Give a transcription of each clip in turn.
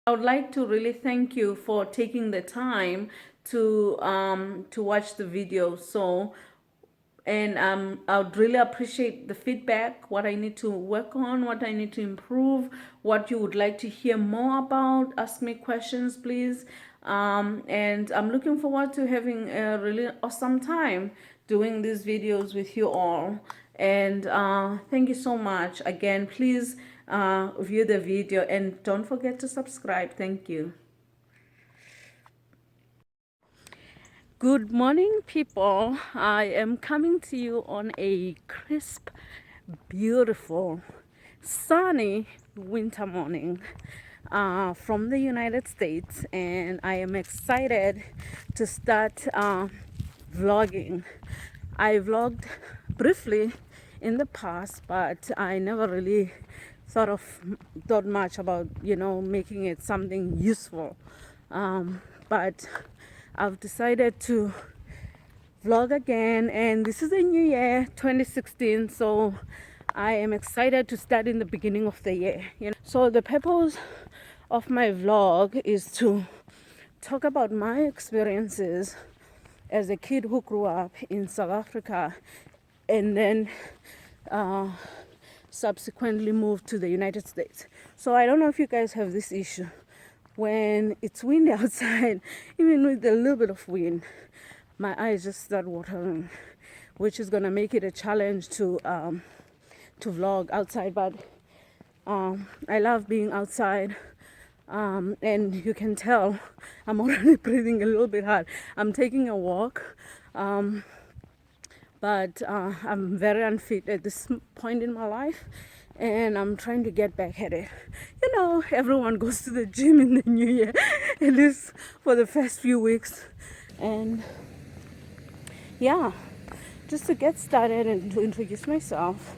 I would like to really thank you for taking the time to watch the video. So, and I would really appreciate the feedback, what I need to work on, what I need to improve, what you would like to hear more about. Ask me questions, please. And I'm looking forward to having a really awesome time doing these videos with you all. And thank you so much. Again, please view the video and don't forget to subscribe. Thank you. Good morning, people. I am coming to you on a crisp, beautiful, sunny winter morning from the United States, and I am excited to start vlogging. I vlogged briefly in the past, but I never really thought much about making it something useful. But I've decided to vlog again, and this is a new year, 2016, so I am excited to start in the beginning of the year. So the purpose of my vlog is to talk about my experiences as a kid who grew up in South Africa and then subsequently moved to the United States. So I don't know if you guys have this issue. When it's windy outside, even with a little bit of wind, my eyes just start watering, which is gonna make it a challenge to vlog outside. But I love being outside, and you can tell I'm already breathing a little bit hard. I'm taking a walk, but I'm very unfit at this point in my life, and I'm trying to get back at it. Everyone goes to the gym in the new year, at least for the first few weeks. And yeah, just to get started and to introduce myself,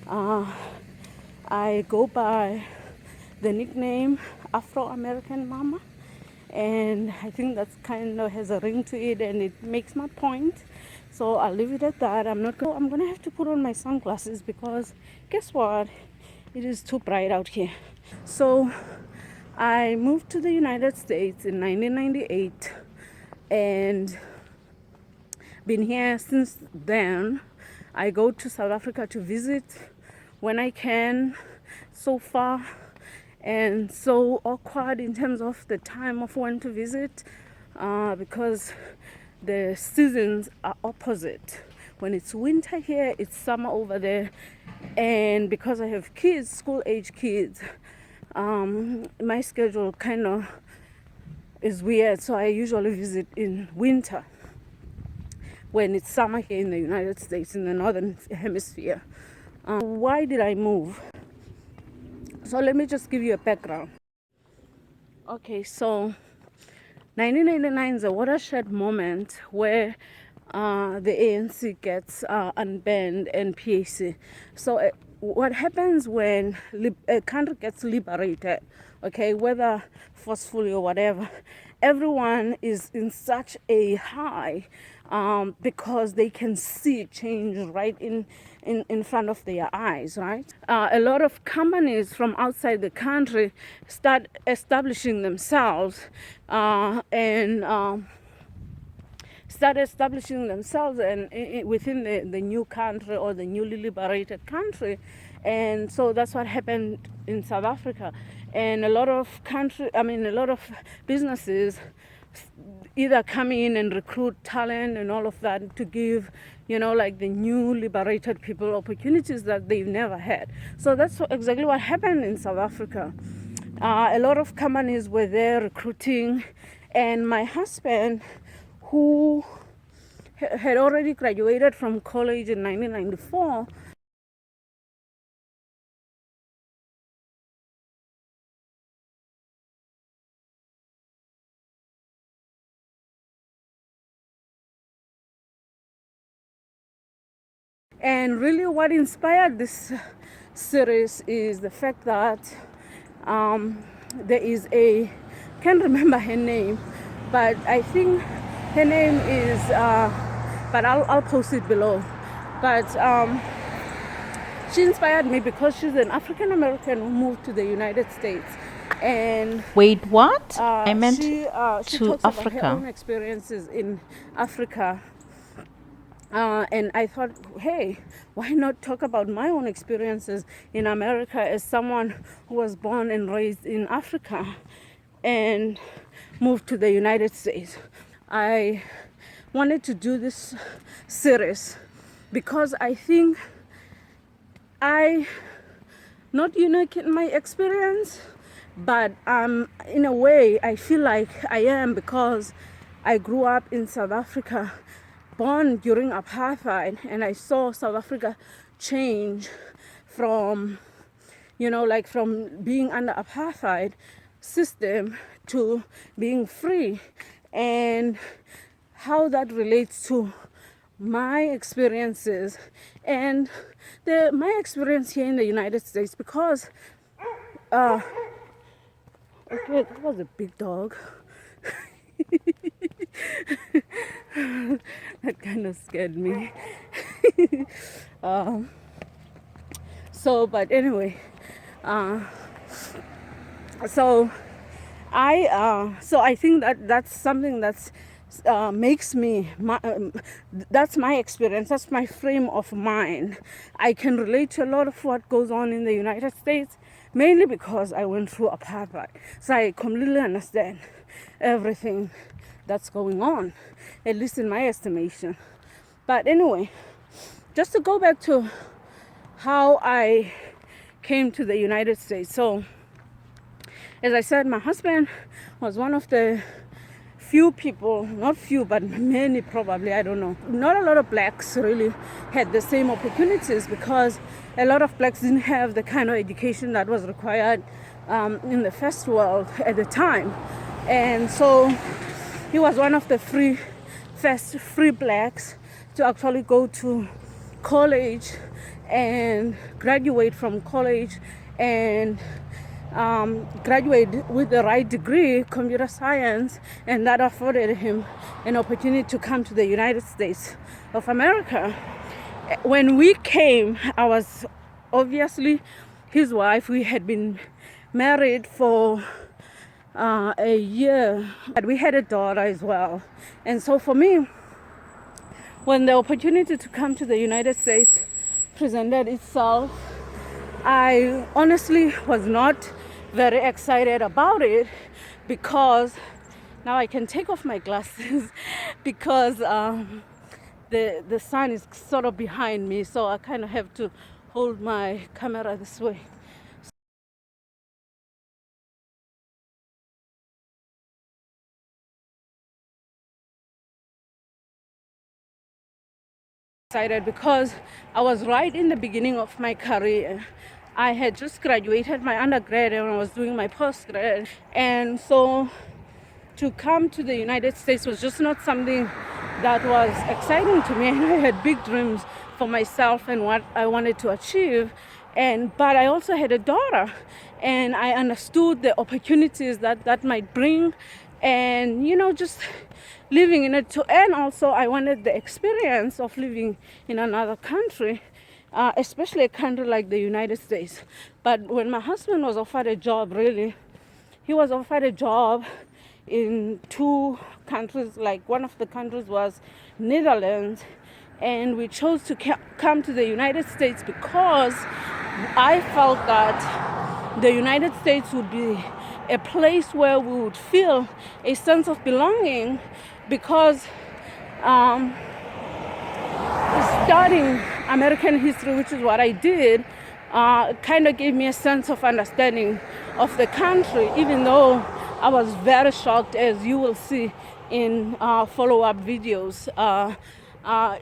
I go by the nickname Afro-American Mama, and I think that kind of has a ring to it, and it makes my point. So I'll leave it at that. I'm gonna have to put on my sunglasses because guess what? It is too bright out here. So I moved to the United States in 1998 and been here since then. I go to South Africa to visit when I can. So far and so awkward in terms of the time of when to visit, because the seasons are opposite. When it's winter here, it's summer over there. And because I have kids, school age kids, my schedule kind of is weird. So I usually visit in winter when it's summer here in the United States, in the northern hemisphere. Why did I move? So let me just give you a background. Okay, so 1999 is a watershed moment where the ANC gets unbanned and PAC. So what happens when a country gets liberated, okay, whether forcefully or whatever, everyone is in such a high because they can see change right in front of their eyes, right? A lot of companies from outside the country start establishing themselves and within the new country or the newly liberated country. And so that's what happened in South Africa. And a lot of businesses either come in and recruit talent and all of that to give, like the new liberated people opportunities that they've never had. So that's exactly what happened in South Africa. A lot of companies were there recruiting, and my husband, who had already graduated from college in 1994, and really what inspired this series is the fact that there is can't remember her name, but I think her name is, but I'll post it below. But she inspired me because she's an African American who moved to the United States. And Wait, what? I meant she to talks about her Africa. own experiences in Africa. And I thought, hey, why not talk about my own experiences in America as someone who was born and raised in Africa and moved to the United States. I wanted to do this series because I think I not unique in my experience, but in a way I feel like I am because I grew up in South Africa, born during apartheid, and I saw South Africa change from, like from being under apartheid system to being free, and how that relates to my experiences and my experience here in the United States. Because okay, that was a big dog. That kind of scared me. But anyway, uh, so I think that's something that's makes me that's my experience, that's my frame of mind. I can relate to a lot of what goes on in the United States, mainly because I went through apartheid, so I completely understand everything that's going on, at least in my estimation. But anyway, just to go back to how I came to the United States. So as I said, my husband was one of the few people, not few, but many probably, I don't know. Not a lot of blacks really had the same opportunities, because a lot of blacks didn't have the kind of education that was required in the first world at the time. And so he was one of the first free blacks to actually go to college and graduate from college and graduate with the right degree, computer science, and that afforded him an opportunity to come to the United States of America. When we came, I was obviously his wife. We had been married for a year, but we had a daughter as well. And so for me, when the opportunity to come to the United States presented itself, I honestly was not very excited about it, because now I can take off my glasses because the sun is sort of behind me, so I kind of have to hold my camera this way. Excited because I was right in the beginning of my career. I had just graduated my undergrad and I was doing my postgrad, and so to come to the United States was just not something that was exciting to me. And I had big dreams for myself and what I wanted to achieve. But I also had a daughter, and I understood the opportunities that might bring, and just living in it. And also I wanted the experience of living in another country, especially a country like the United States. But when my husband was offered a job, he was offered a job in two countries. Like, one of the countries was Netherlands, and we chose to come to the United States because I felt that the United States would be a place where we would feel a sense of belonging, because studying American history, which is what I did, kind of gave me a sense of understanding of the country, even though I was very shocked, as you will see in follow-up videos.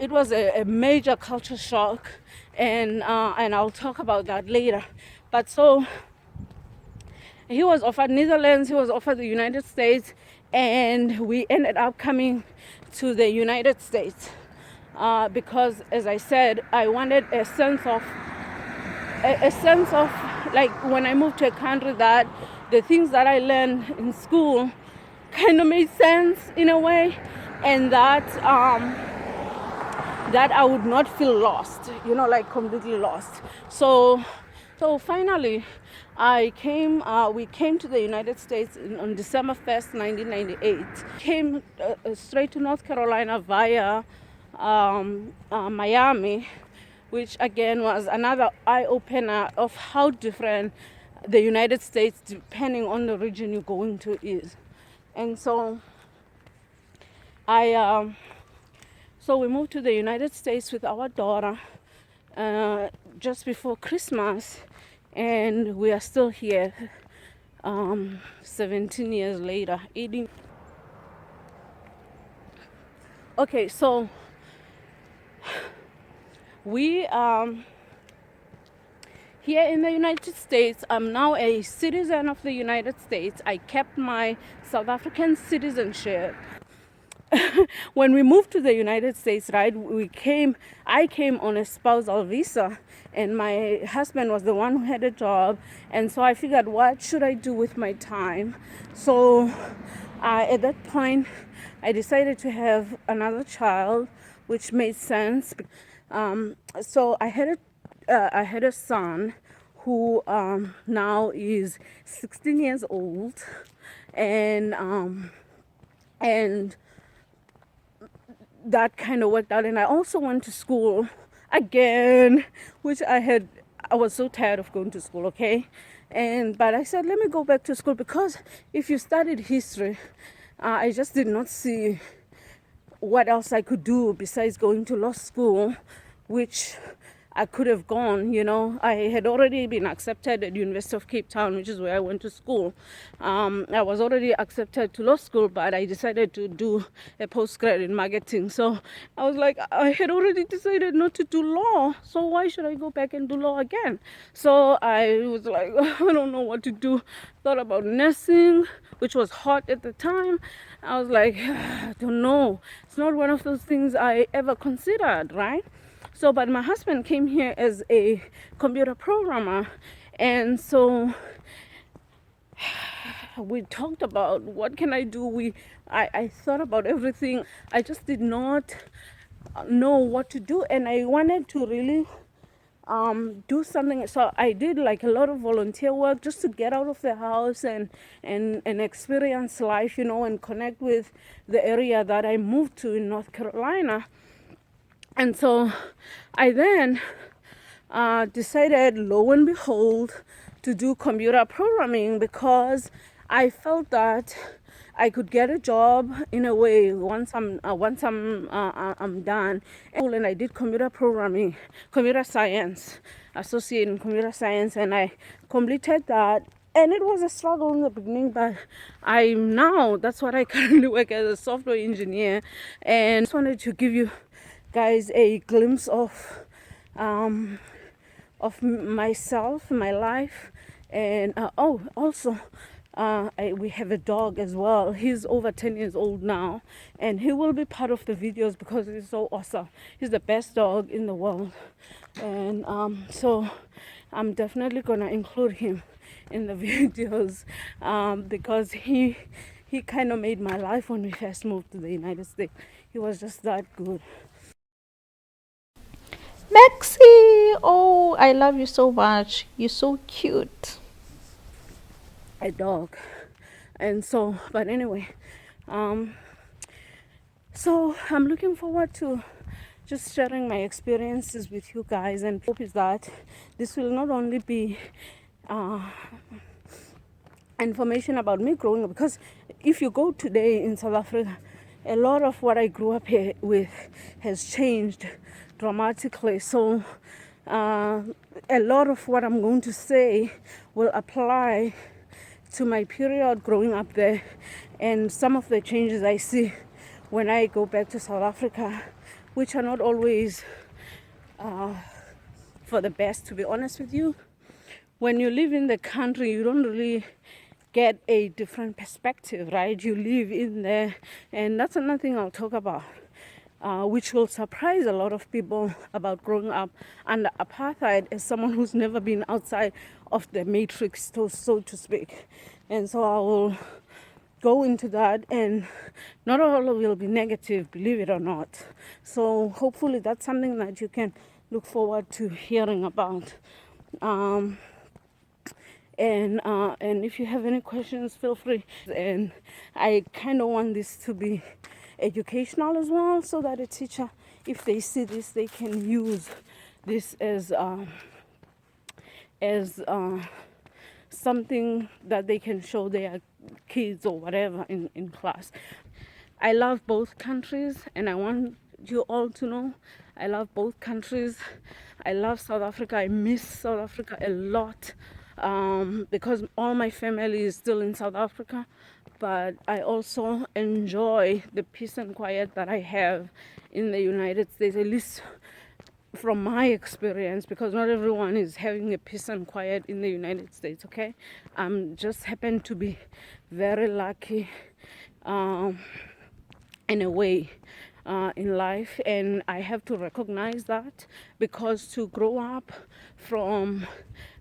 It was a major culture shock, and I'll talk about that later. But so he was offered Netherlands, he was offered the United States, and we ended up coming to the United States because, as I said, I wanted a sense of like, when I moved to a country, that the things that I learned in school kind of made sense in a way, and that I would not feel lost, like completely lost. So So finally, we came to the United States on December 1st, 1998. Came straight to North Carolina via Miami, which again was another eye-opener of how different the United States, depending on the region you're going to, is. And so so we moved to the United States with our daughter just before Christmas, and we are still here 17 years later. 18. Okay, so we here in the United States, I'm now a citizen of the United States. I kept my South African citizenship. When we moved to the United States, right, I came on a spousal visa, and my husband was the one who had a job. And so I figured, what should I do with my time? So at that point, I decided to have another child, which made sense. So I had a son who now is 16 years old, and that kind of worked out. And I also went to school again, which I was so tired of going to school, okay? But I said, let me go back to school, because if you studied history, I just did not see what else I could do besides going to law school, which I could have gone. I had already been accepted at University of Cape Town, which is where I went to school. I was already accepted to law school, but I decided to do a postgrad in marketing. So I was like, I had already decided not to do law, so why should I go back and do law again? So I was like, I don't know what to do. Thought about nursing, which was hot at the time. I was like, I don't know. It's not one of those things I ever considered, right? So, but my husband came here as a computer programmer, and so we talked about what can I do. I thought about everything. I just did not know what to do, and I wanted to really do something. So I did like a lot of volunteer work just to get out of the house and experience life, and connect with the area that I moved to in North Carolina. And so I then decided, lo and behold, to do computer programming, because I felt that I could get a job in a way once I'm done. And I did computer programming, computer science, associate in computer science, and I completed that. And it was a struggle in the beginning, but that's what I currently work as, a software engineer. And I just wanted to give you guys a glimpse of myself, my life, and also we have a dog as well. He's over 10 years old now, and he will be part of the videos because he's so awesome. He's the best dog in the world, and so I'm definitely gonna include him in the videos because he kind of made my life when we first moved to the United States. He was just that good. Maxie, oh, I love you so much. You're so cute. A dog. And so, but anyway, so I'm looking forward to just sharing my experiences with you guys, and hope is that this will not only be information about me growing up, because if you go today in South Africa, a lot of what I grew up here with has changed dramatically. So a lot of what I'm going to say will apply to my period growing up there, and some of the changes I see when I go back to South Africa, which are not always for the best, to be honest with you. When you live in the country, you don't really get a different perspective, right? You live in there, and that's another thing I'll talk about, which will surprise a lot of people about growing up under apartheid, as someone who's never been outside of the matrix, so to speak. And so I will go into that, and not all will be negative, believe it or not. So hopefully that's something that you can look forward to hearing about. Um, and if you have any questions, feel free. And I kind of want this to be educational as well, so that a teacher, if they see this, they can use this as something that they can show their kids or whatever in class. I love both countries, and I want you all to know I love both countries. I love South Africa. I miss South Africa a lot, because all my family is still in South Africa. But I also enjoy the peace and quiet that I have in the United States, at least from my experience, because not everyone is having a peace and quiet in the United States. Okay, I'm just happen to be very lucky, um, in a way, in life, and I have to recognize that, because to grow up from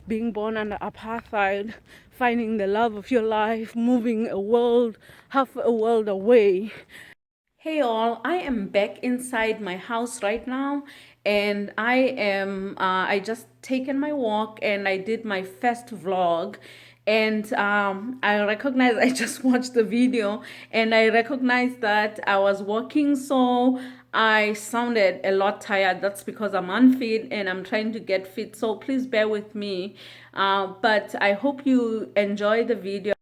being born under apartheid, finding the love of your life, moving half a world away. Hey all, I am back inside my house right now, and I just taken my walk and I did my first vlog. And I recognize I just watched the video and I recognized that I was walking, so I sounded a lot tired. That's because I'm unfit and I'm trying to get fit, so please bear with me. But I hope you enjoy the video.